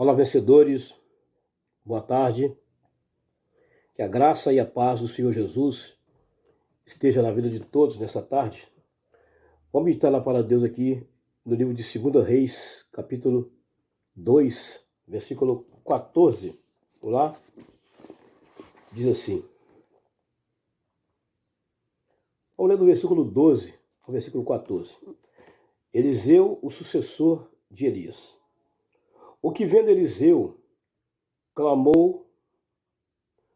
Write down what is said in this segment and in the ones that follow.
Olá, vencedores, boa tarde. Que a graça e a paz do Senhor Jesus esteja na vida de todos nessa tarde. Vamos meditar na palavra de Deus aqui no livro de 2 Reis, capítulo 2, versículo 14. Vamos lá? Diz assim. Vamos ler do versículo 12 ao versículo 14. Eliseu, o sucessor de Elias. O que vendo Eliseu, clamou: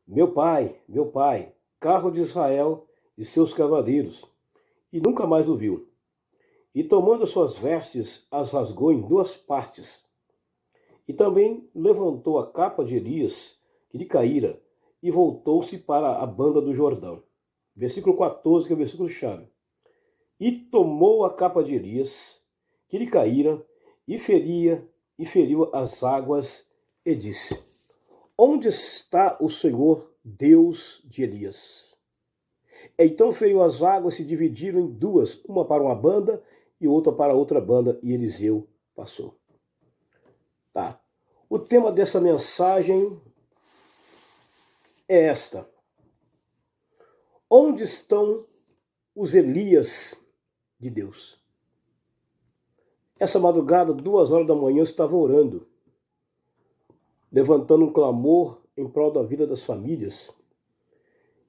meu pai, carro de Israel e seus cavaleiros, e nunca mais o viu. E tomando as suas vestes, as rasgou em duas partes. E também levantou a capa de Elias, que lhe caíra, e voltou-se para a banda do Jordão. Versículo 14, que é o versículo chave. E tomou a capa de Elias, que lhe caíra, e feriu as águas, e disse: onde está o Senhor, Deus de Elias? Então feriu as águas, se dividiram em duas, uma para uma banda e outra para outra banda, e Eliseu passou. Tá. O tema dessa mensagem é esta: onde estão os Elias de Deus? Essa madrugada, 2 horas da manhã, eu estava orando, levantando um clamor em prol da vida das famílias,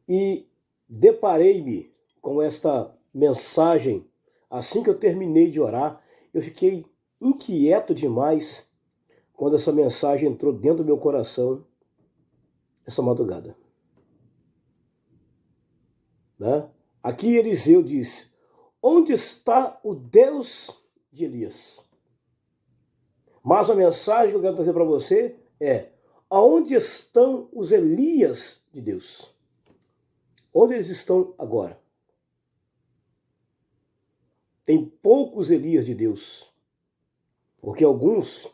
e deparei-me com esta mensagem. Assim que eu terminei de orar, eu fiquei inquieto demais quando essa mensagem entrou dentro do meu coração essa madrugada. Né? Aqui Eliseu diz: onde está o Deus de Elias? Mas a mensagem que eu quero trazer para você é: aonde estão os Elias de Deus? Onde eles estão agora? Tem poucos Elias de Deus, porque alguns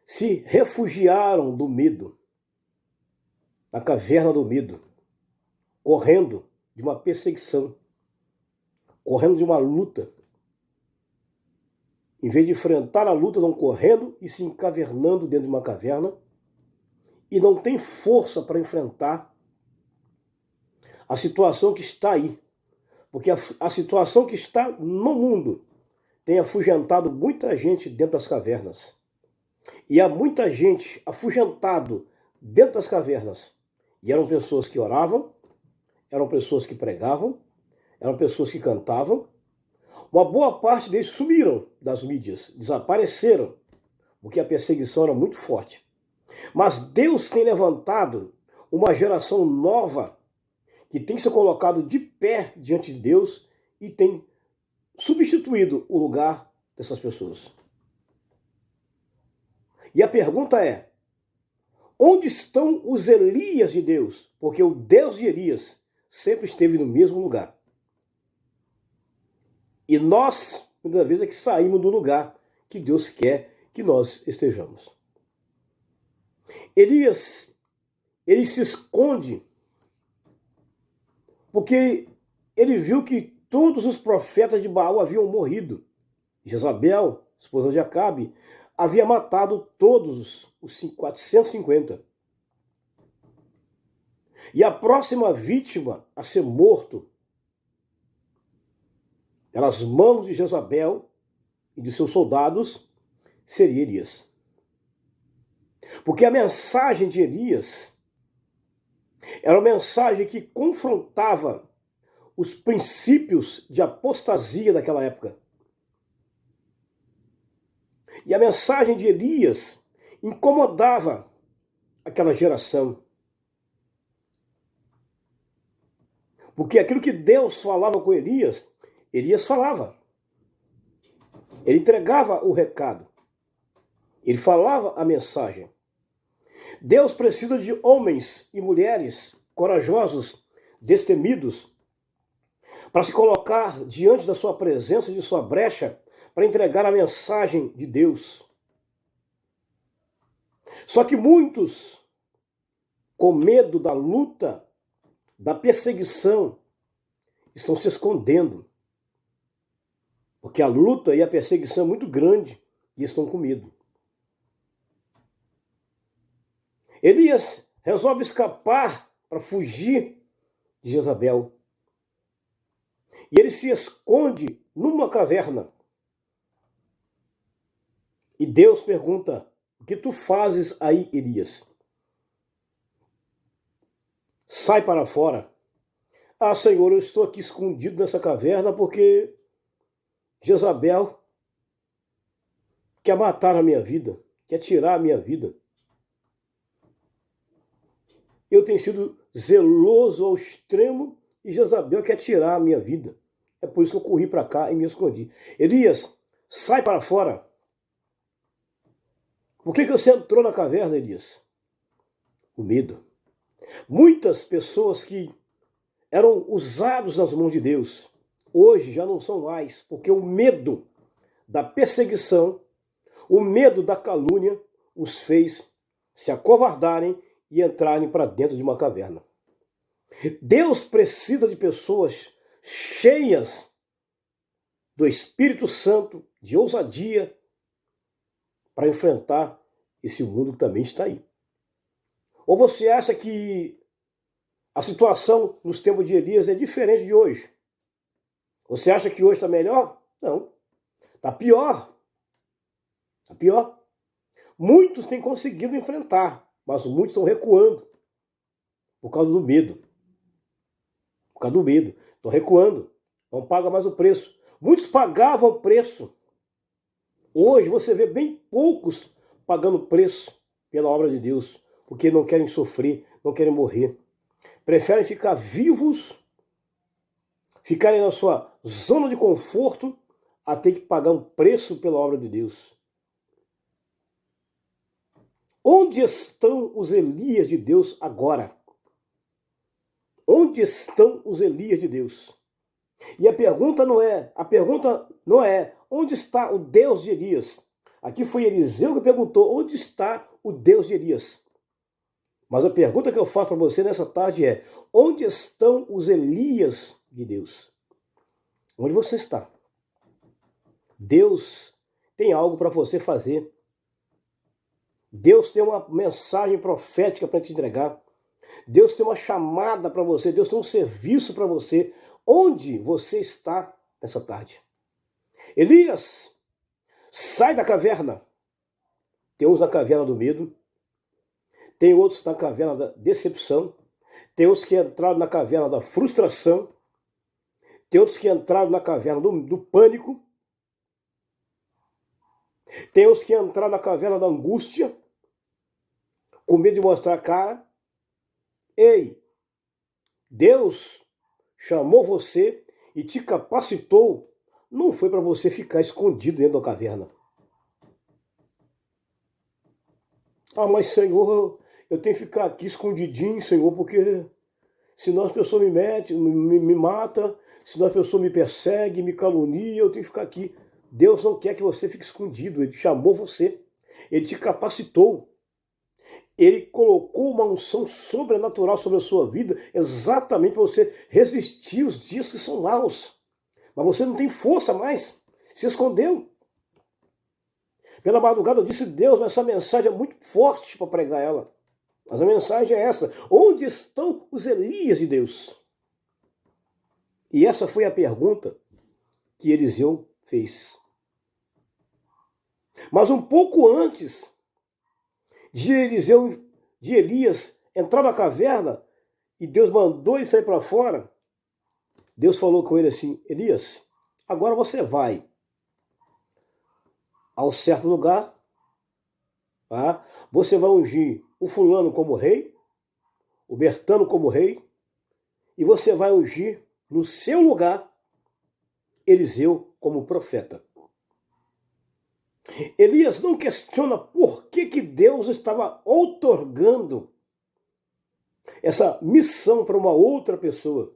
se refugiaram do medo, na caverna do medo, correndo de uma perseguição, correndo de uma luta. Em vez de enfrentar a luta, estão correndo e se encavernando dentro de uma caverna, e não tem força para enfrentar a situação que está aí. Porque a situação que está no mundo tem afugentado muita gente dentro das cavernas. E há muita gente afugentado dentro das cavernas. E eram pessoas que oravam, eram pessoas que pregavam, eram pessoas que cantavam. Uma boa parte deles sumiram das mídias, desapareceram, porque a perseguição era muito forte. Mas Deus tem levantado uma geração nova que tem se colocado de pé diante de Deus e tem substituído o lugar dessas pessoas. E a pergunta é: onde estão os Elias de Deus? Porque o Deus de Elias sempre esteve no mesmo lugar. E nós, muitas vezes, é que saímos do lugar que Deus quer que nós estejamos. Elias, ele se esconde porque ele viu que todos os profetas de Baal haviam morrido. Jezabel, esposa de Acabe, havia matado todos os 450. E a próxima vítima a ser morto pelas mãos de Jezabel e de seus soldados seria Elias. Porque a mensagem de Elias era uma mensagem que confrontava os princípios de apostasia daquela época. E a mensagem de Elias incomodava aquela geração. Porque aquilo que Deus falava com Elias, Elias falava. Ele entregava o recado. Ele falava a mensagem. Deus precisa de homens e mulheres corajosos, destemidos, para se colocar diante da sua presença, de sua brecha, para entregar a mensagem de Deus. Só que muitos, com medo da luta, da perseguição, estão se escondendo. Porque a luta e a perseguição é muito grande e estão com medo. Elias resolve escapar para fugir de Jezabel. E ele se esconde numa caverna. E Deus pergunta: o que tu fazes aí, Elias? Sai para fora. Ah, Senhor, eu estou aqui escondido nessa caverna porque Jezabel quer matar a minha vida, quer tirar a minha vida. Eu tenho sido zeloso ao extremo e Jezabel quer tirar a minha vida. É por isso que eu corri para cá e me escondi. Elias, sai para fora. Por que você entrou na caverna, Elias? O medo. Muitas pessoas que eram usados nas mãos de Deus, hoje já não são mais, porque o medo da perseguição, o medo da calúnia os fez se acovardarem e entrarem para dentro de uma caverna. Deus precisa de pessoas cheias do Espírito Santo, de ousadia, para enfrentar esse mundo que também está aí. Ou você acha que a situação nos tempos de Elias é diferente de hoje? Você acha que hoje está melhor? Não. Está pior. Está pior. Muitos têm conseguido enfrentar, mas muitos estão recuando por causa do medo. Por causa do medo. Estão recuando. Não pagam mais o preço. Muitos pagavam o preço. Hoje você vê bem poucos pagando preço pela obra de Deus, porque não querem sofrer, não querem morrer. Preferem ficar vivos, ficarem na sua zona de conforto, a ter que pagar um preço pela obra de Deus. Onde estão os Elias de Deus agora? Onde estão os Elias de Deus? E a pergunta não é onde está o Deus de Elias? Aqui foi Eliseu que perguntou onde está o Deus de Elias. Mas a pergunta que eu faço para você nessa tarde é: onde estão os Elias de Deus? Onde você está? Deus tem algo para você fazer. Deus tem uma mensagem profética para te entregar. Deus tem uma chamada para você. Deus tem um serviço para você. Onde você está nessa tarde? Elias, sai da caverna. Tem uns na caverna do medo. Tem outros na caverna da decepção. Tem outros que entraram na caverna da frustração. Tem outros que entraram na caverna do pânico. Tem outros que entraram na caverna da angústia, com medo de mostrar a cara. Ei, Deus chamou você e te capacitou. Não foi para você ficar escondido dentro da caverna. Ah, mas Senhor, eu tenho que ficar aqui escondidinho, Senhor, porque senão as pessoas me metem, me matam, senão as pessoas me perseguem, me caluniam, eu tenho que ficar aqui. Deus não quer que você fique escondido, Ele chamou você, Ele te capacitou. Ele colocou uma unção sobrenatural sobre a sua vida, exatamente para você resistir os dias que são maus. Mas você não tem força mais, se escondeu. Pela madrugada eu disse: Deus, mas essa mensagem é muito forte para pregar ela. Mas a mensagem é essa: onde estão os Elias de Deus? E essa foi a pergunta que Eliseu fez. Mas um pouco antes de Elias entrar na caverna e Deus mandou ele sair para fora, Deus falou com ele assim: Elias, agora você vai ao certo lugar, tá? Você vai ungir o fulano como rei, o Bertano como rei, e você vai ungir no seu lugar Eliseu como profeta. Elias não questiona por que Deus estava outorgando essa missão para uma outra pessoa.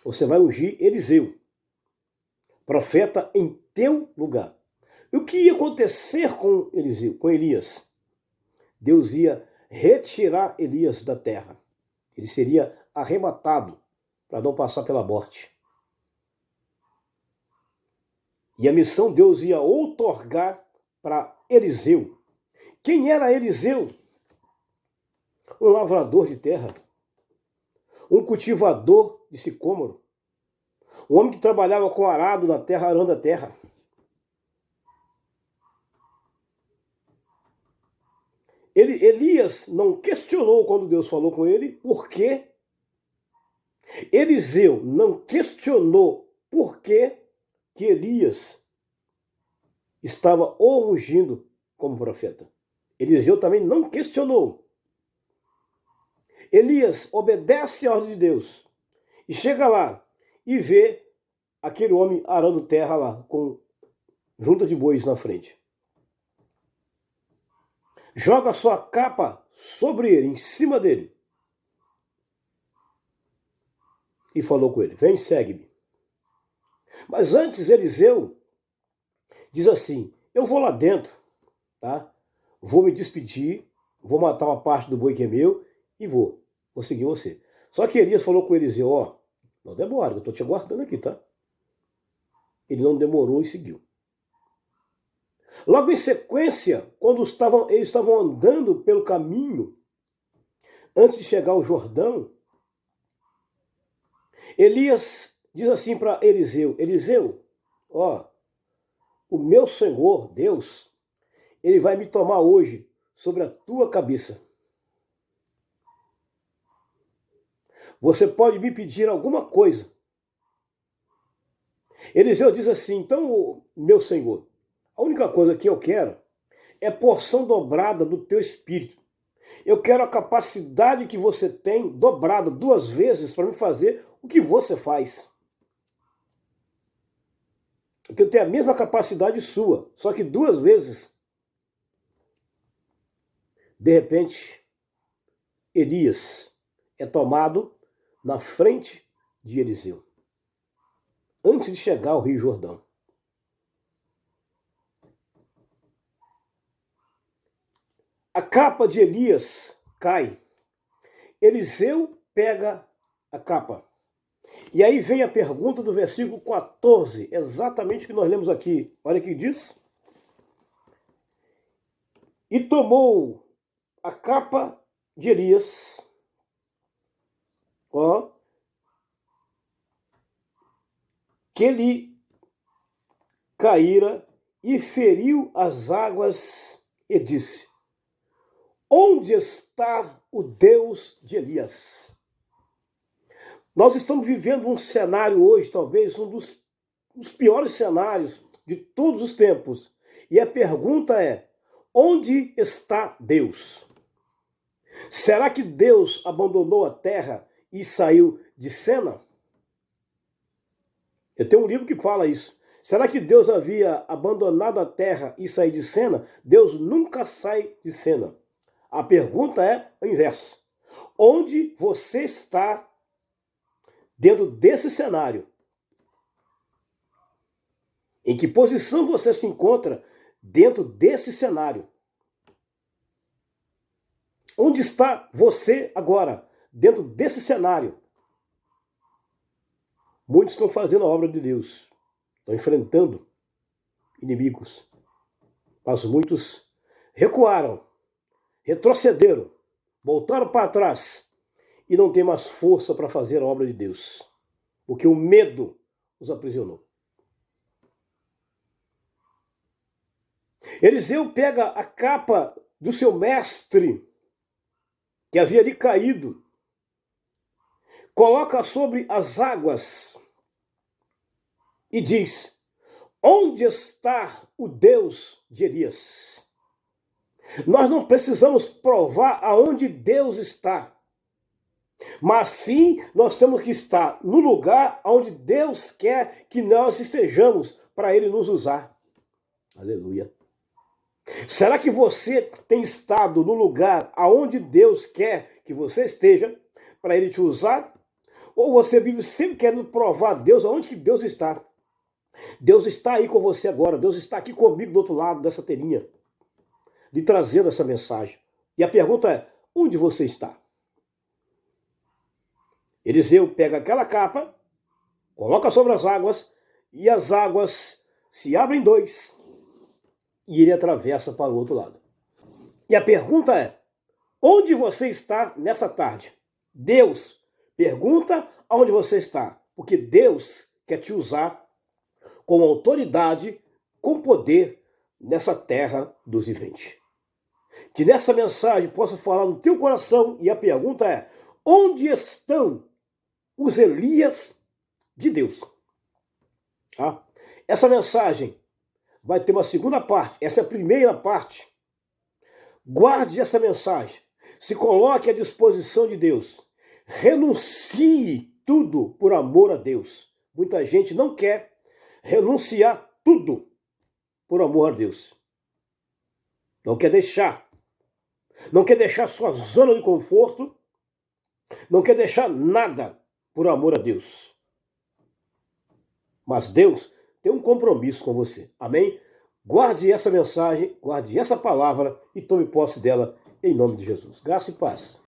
Você vai ungir Eliseu, profeta, em teu lugar. E o que ia acontecer com Eliseu, com Elias? Deus ia retirar Elias da terra. Ele seria arrebatado para não passar pela morte. E a missão Deus ia outorgar para Eliseu. Quem era Eliseu? um lavrador de terra, um cultivador de sicômoro, um homem que trabalhava com arado na terra, arando a terra. Elias não questionou quando Deus falou com ele por quê. Eliseu não questionou por que Elias estava o ungindo como profeta. Eliseu também não questionou. Elias obedece a ordem de Deus e chega lá e vê aquele homem arando terra lá, com junta de bois na frente. Joga sua capa sobre ele, em cima dele. E falou com ele, vem, segue-me. Mas antes Eliseu diz assim, eu vou lá dentro, tá? Vou me despedir, vou matar uma parte do boi que é meu e vou seguir você. Só que Elias falou com Eliseu, ó, não demora, eu estou te aguardando aqui, tá? Ele não demorou e seguiu. Logo em sequência, quando eles estavam andando pelo caminho, antes de chegar ao Jordão, Elias diz assim para Eliseu, Eliseu, ó, o meu Senhor, Deus, ele vai me tomar hoje sobre a tua cabeça. Você pode me pedir alguma coisa. Eliseu diz assim, então, meu Senhor, a única coisa que eu quero é porção dobrada do teu espírito. Eu quero a capacidade que você tem dobrada 2 vezes para me fazer o que você faz. Porque eu tenho a mesma capacidade sua, só que 2 vezes. De repente, Elias é tomado na frente de Eliseu, antes de chegar ao Rio Jordão. A capa de Elias cai. Eliseu pega a capa. E aí vem a pergunta do versículo 14, exatamente o que nós lemos aqui. Olha o que diz. E tomou a capa de Elias, ó, que lhe caíra e feriu as águas e disse, onde está o Deus de Elias? Nós estamos vivendo um cenário hoje, talvez um dos piores cenários de todos os tempos. E a pergunta é, onde está Deus? Será que Deus abandonou a terra e saiu de cena? Eu tenho um livro que fala isso. Será que Deus havia abandonado a terra e saído de cena? Deus nunca sai de cena. A pergunta é o inverso. Onde você está dentro desse cenário? Em que posição você se encontra dentro desse cenário? Onde está você agora, dentro desse cenário? Muitos estão fazendo a obra de Deus, estão enfrentando inimigos, mas muitos recuaram, retrocederam, voltaram para trás e não têm mais força para fazer a obra de Deus, porque o medo os aprisionou. Eliseu pega a capa do seu mestre, que havia ali caído, coloca sobre as águas e diz, onde está o Deus de Elias? Nós não precisamos provar aonde Deus está, mas sim nós temos que estar no lugar onde Deus quer que nós estejamos para Ele nos usar. Aleluia. Será que você tem estado no lugar aonde Deus quer que você esteja para Ele te usar? Ou você vive sempre querendo provar a Deus aonde que Deus está? Deus está aí com você agora. Deus está aqui comigo do outro lado dessa telinha, lhe trazendo essa mensagem. E a pergunta é, onde você está? Eliseu pega aquela capa, coloca sobre as águas, e as águas se abrem 2, e ele atravessa para o outro lado. E a pergunta é, Onde você está nessa tarde? Deus pergunta aonde você está, porque Deus quer te usar com autoridade, com poder nessa terra dos viventes. Que nessa mensagem possa falar no teu coração, e a pergunta é: onde estão os Elias de Deus? Tá? Essa mensagem vai ter uma segunda parte, essa é a primeira parte. Guarde essa mensagem, se coloque à disposição de Deus, renuncie tudo por amor a Deus. Muita gente não quer renunciar tudo por amor a Deus. Não quer deixar sua zona de conforto, não quer deixar nada por amor a Deus. Mas Deus tem um compromisso com você. Amém? Guarde essa mensagem, guarde essa palavra e tome posse dela em nome de Jesus. Graça e paz.